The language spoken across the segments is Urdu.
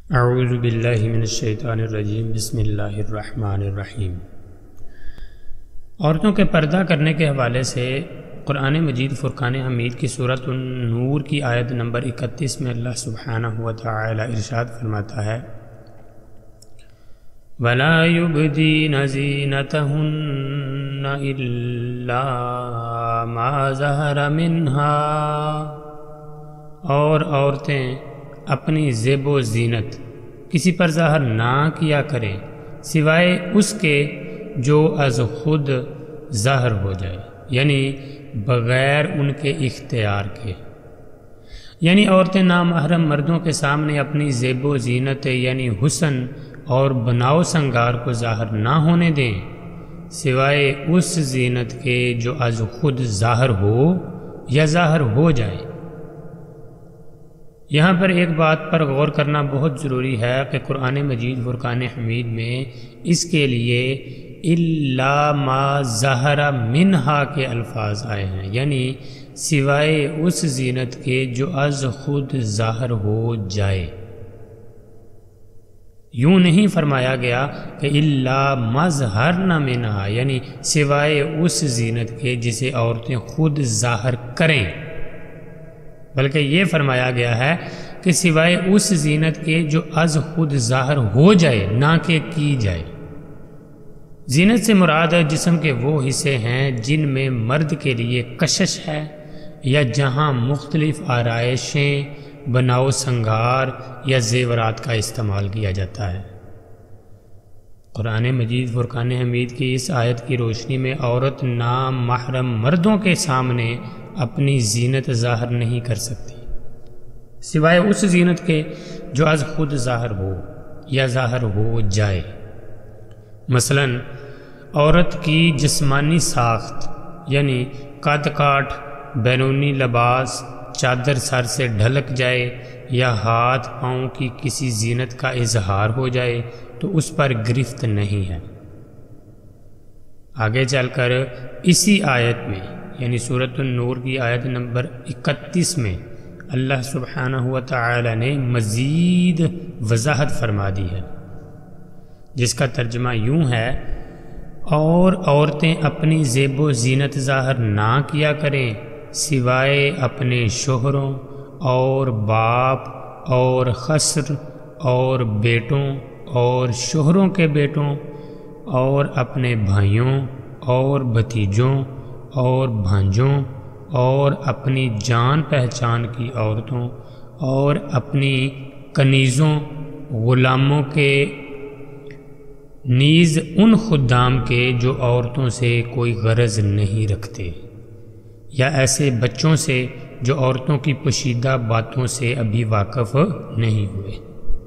اعوذ باللہ من الشیطان الرجیم بسم اللہ الرحمن الرحیم۔ عورتوں کے پردہ کرنے کے حوالے سے قرآن مجید فرقان حمید کی سورۃ النور کی آیت نمبر 31 میں اللہ سبحانہ وتعالی ارشاد فرماتا ہے وَلَا يُبْدِينَ زِينَتَهُنَّ إِلَّا مَا ظَهَرَ مِنْهَا، اور عورتیں اپنی زیب و زینت کسی پر ظاہر نہ کیا کریں سوائے اس کے جو از خود ظاہر ہو جائے، یعنی بغیر ان کے اختیار کے۔ یعنی عورتیں نامحرم مردوں کے سامنے اپنی زیب و زینت یعنی حسن اور بناؤ سنگار کو ظاہر نہ ہونے دیں سوائے اس زینت کے جو از خود ظاہر ہو یا ظاہر ہو جائے۔ یہاں پر ایک بات پر غور کرنا بہت ضروری ہے کہ قرآن مجید فرقان حمید میں اس کے لیے الا ما ظہر منہا کے الفاظ آئے ہیں، یعنی سوائے اس زینت کے جو از خود ظاہر ہو جائے۔ یوں نہیں فرمایا گیا کہ الا مظہرن منہا، یعنی سوائے اس زینت کے جسے عورتیں خود ظاہر کریں، بلکہ یہ فرمایا گیا ہے کہ سوائے اس زینت کے جو از خود ظاہر ہو جائے، نہ کہ کی جائے۔ زینت سے مراد جسم کے وہ حصے ہیں جن میں مرد کے لیے کشش ہے یا جہاں مختلف آرائشیں، بناؤ سنگار یا زیورات کا استعمال کیا جاتا ہے۔ قرآن مجید فرقان حمید کی اس آیت کی روشنی میں عورت نامحرم مردوں کے سامنے اپنی زینت ظاہر نہیں کر سکتی سوائے اس زینت کے جو از خود ظاہر ہو یا ظاہر ہو جائے۔ مثلا عورت کی جسمانی ساخت یعنی قد کاٹ، بیرونی لباس، چادر سر سے ڈھلک جائے یا ہاتھ پاؤں کی کسی زینت کا اظہار ہو جائے تو اس پر گرفت نہیں ہے۔ آگے چل کر اسی آیت میں یعنی سورۃ النور کی آیت نمبر 31 میں اللہ سبحانہ وتعالی نے مزید وضاحت فرما دی ہے، جس کا ترجمہ یوں ہے اور عورتیں اپنی زیب و زینت ظاہر نہ کیا کریں سوائے اپنے شوہروں اور باپ اور خسر اور بیٹوں اور شوہروں کے بیٹوں اور اپنے بھائیوں اور بھتیجوں اور بھانجوں اور اپنی جان پہچان کی عورتوں اور اپنی کنیزوں غلاموں کے، نیز ان خدام کے جو عورتوں سے کوئی غرض نہیں رکھتے، یا ایسے بچوں سے جو عورتوں کی پوشیدہ باتوں سے ابھی واقف نہیں ہوئے۔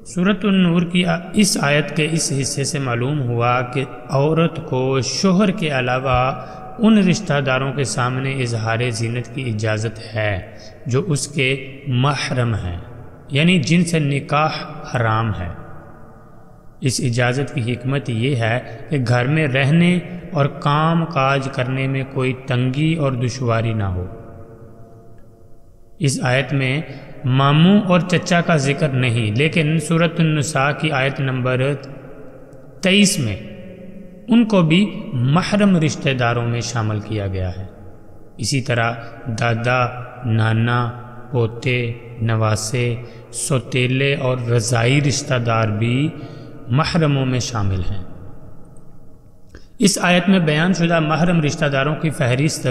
سورۃ النور کی اس آیت کے اس حصے سے معلوم ہوا کہ عورت کو شوہر کے علاوہ ان رشتہ داروں کے سامنے اظہار زینت کی اجازت ہے جو اس کے محرم ہیں، یعنی جن سے نکاح حرام ہے۔ اس اجازت کی حکمت یہ ہے کہ گھر میں رہنے اور کام کاج کرنے میں کوئی تنگی اور دشواری نہ ہو۔ اس آیت میں ماموں اور چچا کا ذکر نہیں، لیکن سورۃ النساء کی آیت نمبر 23 میں ان کو بھی محرم رشتہ داروں میں شامل کیا گیا ہے۔ اسی طرح دادا، نانا، پوتے، نواسے، سوتیلے اور رضاعی رشتہ دار بھی محرموں میں شامل ہیں۔ اس آیت میں بیان شدہ محرم رشتہ داروں کی فہرست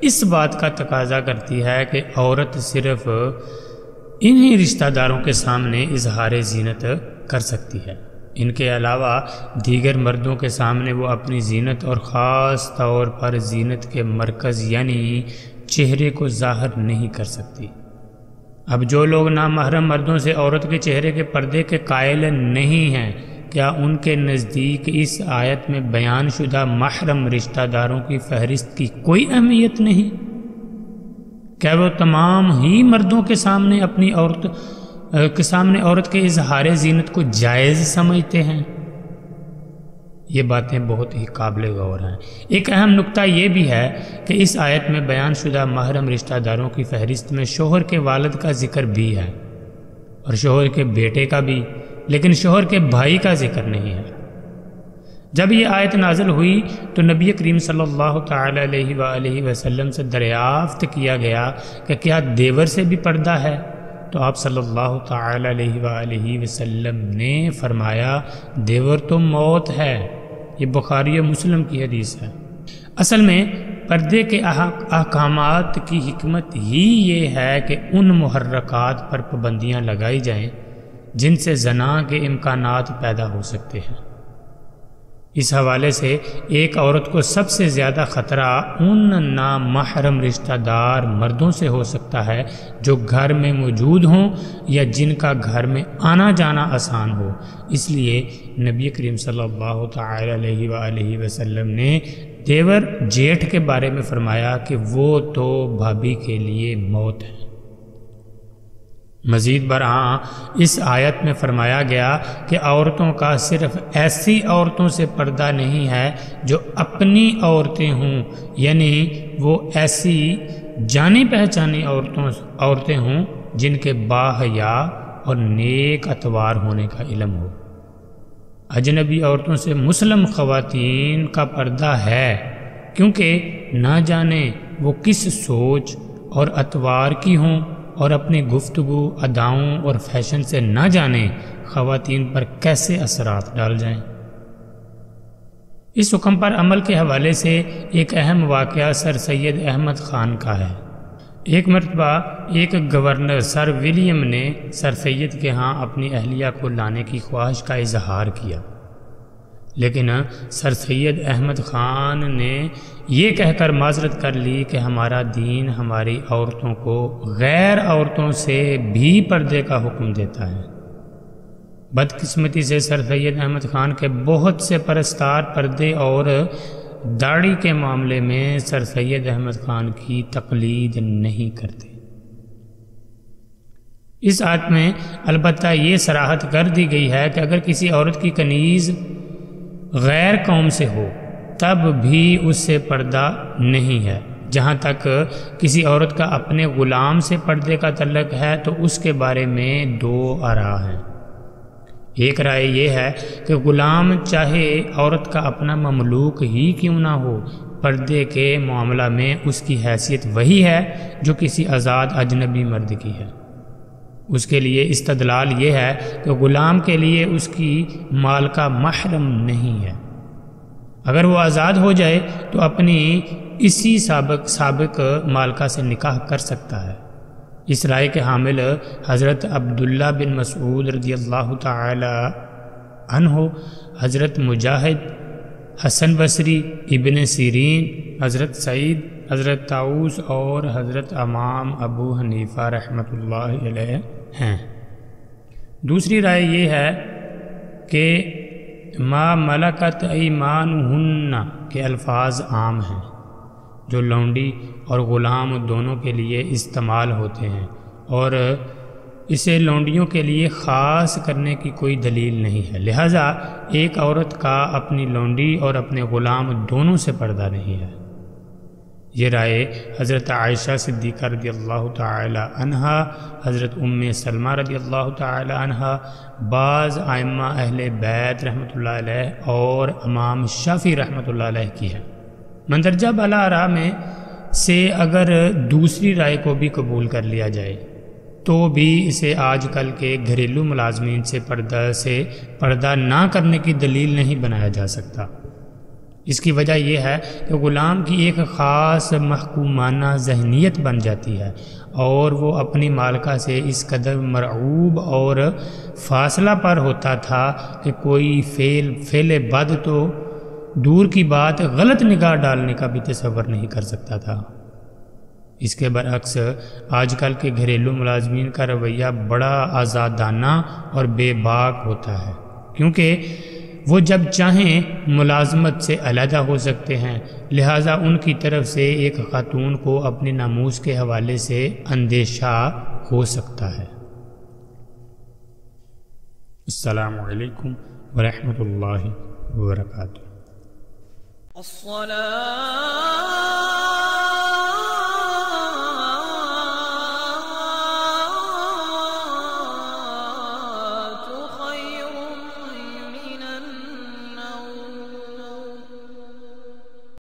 اس بات کا تقاضا کرتی ہے کہ عورت صرف انہی رشتہ داروں کے سامنے اظہار زینت کر سکتی ہے، ان کے علاوہ دیگر مردوں کے سامنے وہ اپنی زینت اور خاص طور پر زینت کے مرکز یعنی چہرے کو ظاہر نہیں کر سکتی۔ اب جو لوگ نامحرم مردوں سے عورت کے چہرے کے پردے کے قائل نہیں ہیں، کیا ان کے نزدیک اس آیت میں بیان شدہ محرم رشتہ داروں کی فہرست کی کوئی اہمیت نہیں؟ کیا وہ تمام ہی مردوں کے سامنے اپنی عورت کے اظہار زینت کو جائز سمجھتے ہیں؟ یہ باتیں بہت ہی قابل غور ہیں۔ ایک اہم نکتہ یہ بھی ہے کہ اس آیت میں بیان شدہ محرم رشتہ داروں کی فہرست میں شوہر کے والد کا ذکر بھی ہے اور شوہر کے بیٹے کا بھی، لیکن شوہر کے بھائی کا ذکر نہیں ہے۔ جب یہ آیت نازل ہوئی تو نبی کریم صلی اللہ تعالی علیہ وآلہ وسلم سے دریافت کیا گیا کہ کیا دیور سے بھی پردہ ہے؟ تو آپ صلی اللہ تعالی علیہ وآلہ وسلم نے فرمایا دیور تو موت ہے۔ یہ بخاری و مسلم کی حدیث ہے۔ اصل میں پردے کے احکامات کی حکمت ہی یہ ہے کہ ان محرکات پر پابندیاں لگائی جائیں جن سے زنا کے امکانات پیدا ہو سکتے ہیں۔ اس حوالے سے ایک عورت کو سب سے زیادہ خطرہ ان نامحرم رشتہ دار مردوں سے ہو سکتا ہے جو گھر میں موجود ہوں یا جن کا گھر میں آنا جانا آسان ہو۔ اس لیے نبی کریم صلی اللہ تعالی علیہ وآلہ وسلم نے دیور جیٹھ کے بارے میں فرمایا کہ وہ تو بھابھی کے لیے موت ہے۔ مزید برآں اس آیت میں فرمایا گیا کہ عورتوں کا صرف ایسی عورتوں سے پردہ نہیں ہے جو اپنی عورتیں ہوں، یعنی وہ ایسی جانی پہچانی عورتیں ہوں جن کے باحیا اور نیک اتوار ہونے کا علم ہو۔ اجنبی عورتوں سے مسلم خواتین کا پردہ ہے، کیونکہ نہ جانے وہ کس سوچ اور اتوار کی ہوں اور اپنی گفتگو، اداؤں اور فیشن سے نہ جانیں خواتین پر کیسے اثرات ڈال جائیں۔ اس حکم پر عمل کے حوالے سے ایک اہم واقعہ سر سید احمد خان کا ہے۔ ایک مرتبہ ایک گورنر سر ولیم نے سر سید کے ہاں اپنی اہلیہ کو لانے کی خواہش کا اظہار کیا، لیکن سر سید احمد خان نے یہ کہہ کر معذرت کر لی کہ ہمارا دین ہماری عورتوں کو غیر عورتوں سے بھی پردے کا حکم دیتا ہے۔ بدقسمتی سے سر سید احمد خان کے بہت سے پرستار پردے اور داڑھی کے معاملے میں سر سید احمد خان کی تقلید نہیں کرتے۔ اس آیت میں البتہ یہ صراحت کر دی گئی ہے کہ اگر کسی عورت کی کنیز غیر قوم سے ہو تب بھی اس سے پردہ نہیں ہے۔ جہاں تک کسی عورت کا اپنے غلام سے پردے کا تعلق ہے تو اس کے بارے میں دو آراء ہیں۔ ایک رائے یہ ہے کہ غلام چاہے عورت کا اپنا مملوک ہی کیوں نہ ہو، پردے کے معاملہ میں اس کی حیثیت وہی ہے جو کسی آزاد اجنبی مرد کی ہے۔ اس کے لیے استدلال یہ ہے کہ غلام کے لیے اس کی مالکہ محرم نہیں ہے۔ اگر وہ آزاد ہو جائے تو اپنی اسی سابق مالکہ سے نکاح کر سکتا ہے۔ اس رائے کے حامل حضرت عبداللہ بن مسعود رضی اللہ تعالی عنہ، حضرت مجاہد، حسن بصری، ابن سیرین، حضرت سعید، حضرت طاؤس اور حضرت امام ابو حنیفہ رحمۃ اللہ علیہ ہیں۔ دوسری رائے یہ ہے کہ ما ملکت ایمانہن کے الفاظ عام ہیں جو لونڈی اور غلام دونوں کے لیے استعمال ہوتے ہیں، اور اسے لونڈیوں کے لیے خاص کرنے کی کوئی دلیل نہیں ہے، لہٰذا ایک عورت کا اپنی لونڈی اور اپنے غلام دونوں سے پردہ نہیں ہے۔ یہ رائے حضرت عائشہ صدیقہ رضی اللہ تعالی عنہا، حضرت ام سلمہ رضی اللہ تعالی عنہا، بعض ائمہ اہل بیت رحمۃ اللہ علیہ اور امام شافعی رحمۃ اللہ علیہ کی ہے۔ مندرجہ بالا آراء میں سے اگر دوسری رائے کو بھی قبول کر لیا جائے تو بھی اسے آج کل کے گھریلو ملازمین سے پردہ نہ کرنے کی دلیل نہیں بنایا جا سکتا۔ اس کی وجہ یہ ہے کہ غلام کی ایک خاص محکومانہ ذہنیت بن جاتی ہے اور وہ اپنی مالکہ سے اس قدر مرعوب اور فاصلہ پر ہوتا تھا کہ کوئی فعل بد تو دور کی بات غلط نگاہ ڈالنے کا بھی تصور نہیں کر سکتا تھا۔ اس کے برعکس آج کل کے گھریلو ملازمین کا رویہ بڑا آزادانہ اور بے باک ہوتا ہے، کیونکہ وہ جب چاہیں ملازمت سے علیحدہ ہو سکتے ہیں، لہٰذا ان کی طرف سے ایک خاتون کو اپنے ناموس کے حوالے سے اندیشہ ہو سکتا ہے۔ السلام علیکم ورحمۃ اللہ وبرکاتہ۔